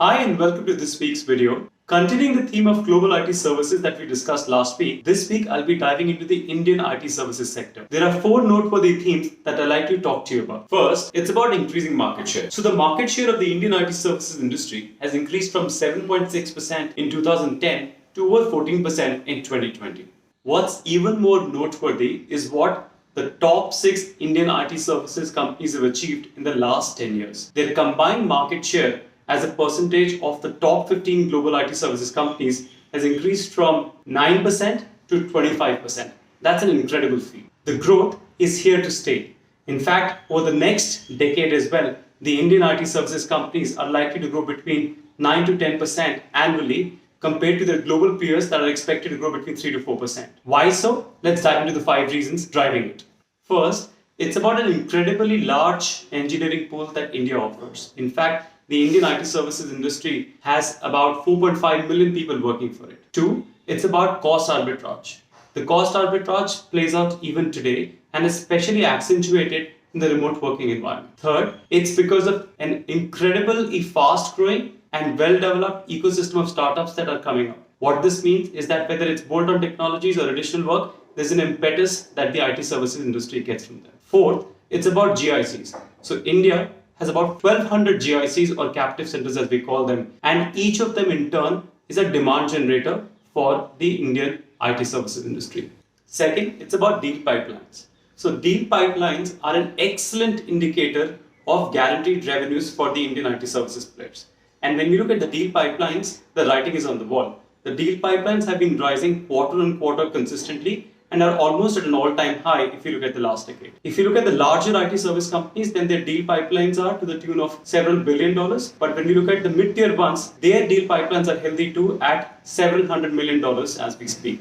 Hi and welcome to this week's video. Continuing the theme of global IT services that we discussed last week, this week I'll be diving into the Indian IT services sector. There are four noteworthy themes that I'd like to talk to you about. First, it's about increasing market share. So the market share of the Indian IT services industry has increased from 7.6% in 2010 to over 14% in 2020. What's even more noteworthy is what the top 6 Indian IT services companies have achieved in the last 10 years. Their combined market share as a percentage of the top 15 global IT services companies has increased from 9% to 25%. That's an incredible feat. The growth is here to stay. In fact, over the next decade as well, the Indian IT services companies are likely to grow between 9 to 10% annually compared to their global peers that are expected to grow between 3 to 4%. Why so? Let's dive into the 5 reasons driving it. First, it's about an incredibly large engineering pool that India offers. In fact, the Indian IT services industry has about 4.5 million people working for it. Two, it's about cost arbitrage. The cost arbitrage plays out even today and is especially accentuated in the remote working environment. Third, it's because of an incredibly fast growing and well-developed ecosystem of startups that are coming up. What this means is that whether it's bolt-on technologies or additional work, there's an impetus that the IT services industry gets from them. Fourth, it's about GICs. So India has about 1,200 GICs or captive centers as we call them, and each of them in turn is a demand generator for the Indian IT services industry. Second, it's about deal pipelines. So deal pipelines are an excellent indicator of guaranteed revenues for the Indian IT services players. And when you look at the deal pipelines, the writing is on the wall. The deal pipelines have been rising quarter on quarter consistently and are almost at an all-time high if you look at the last decade. If you look at the larger IT service companies, then their deal pipelines are to the tune of several $1 billion. But when you look at the mid-tier ones, their deal pipelines are healthy too at several $100 million as we speak.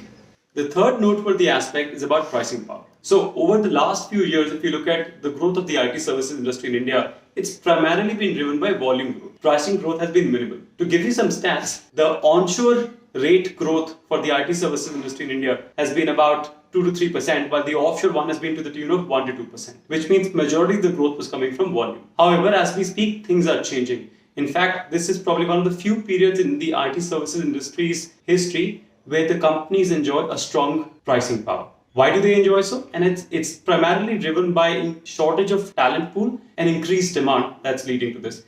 The third noteworthy aspect is about pricing power. So over the last few years, if you look at the growth of the IT services industry in India, it's primarily been driven by volume growth. Pricing growth has been minimal. To give you some stats, the onshore rate growth for the IT services industry in India has been about 2 to 3%, while the offshore one has been to the tune of 1 to 2%, which means majority of the growth was coming from volume. However, as we speak, things are changing. In fact, this is probably one of the few periods in the IT services industry's history where the companies enjoy a strong pricing power. Why do they enjoy so? And it's primarily driven by shortage of talent pool and increased demand that's leading to this.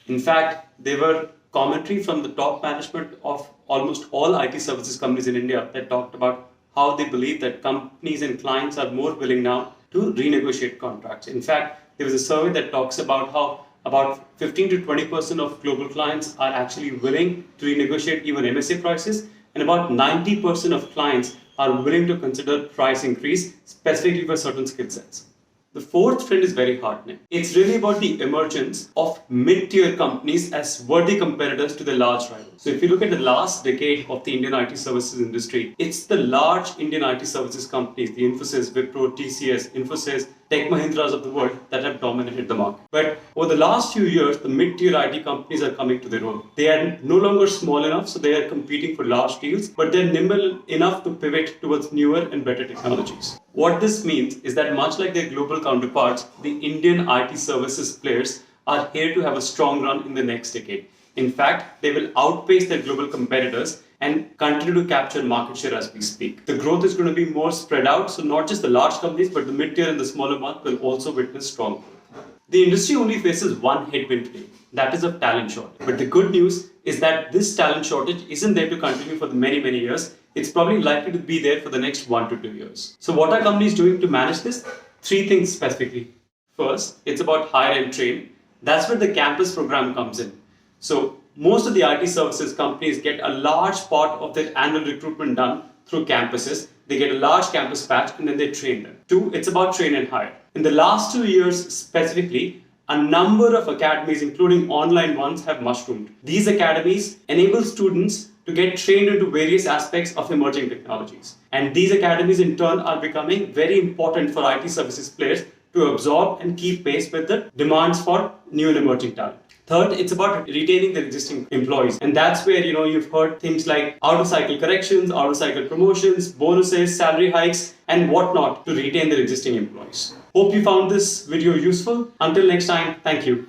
In fact, there were commentary from the top management of almost all IT services companies in India that talked about how they believe that companies and clients are more willing now to renegotiate contracts. In fact, there was a survey that talks about how about 15 to 20% of global clients are actually willing to renegotiate even MSA prices, and about 90% of clients are willing to consider price increase specifically for certain skill sets. The fourth trend is very heartening. It's really about the emergence of mid-tier companies as worthy competitors to the large rivals. So if you look at the last decade of the Indian IT services industry, it's the large Indian IT services companies, the Infosys, Wipro, TCS, Infosys, Tech Mahindras of the world that have dominated the market. But over the last few years, the mid-tier IT companies are coming to their own. They are no longer small enough, so they are competing for large deals, but they're nimble enough to pivot towards newer and better technologies. What this means is that much like their global counterparts, the Indian IT services players are here to have a strong run in the next decade. In fact, they will outpace their global competitors and continue to capture market share as we speak. The growth is going to be more spread out, so not just the large companies, but the mid-tier and the smaller ones will also witness strong growth. The industry only faces one headwind today, that is of talent shortage. But the good news is that this talent shortage isn't there to continue for the many years. It's probably likely to be there for the next 1 to 2 years. So what are companies doing to manage this? 3 things specifically. First, it's about hire and train. That's where the campus program comes in. So most of the IT services companies get a large part of their annual recruitment done through campuses. They get a large campus batch and then they train them. 2, it's about train and hire. In the last 2 years specifically, a number of academies, including online ones, have mushroomed. These academies enable students to get trained into various aspects of emerging technologies. And these academies in turn are becoming very important for IT services players to absorb and keep pace with the demands for new and emerging talent. Third, it's about retaining their existing employees. And that's where, you've heard things like out-of-cycle corrections, out-of-cycle promotions, bonuses, salary hikes, and whatnot to retain their existing employees. Hope you found this video useful. Until next time, thank you.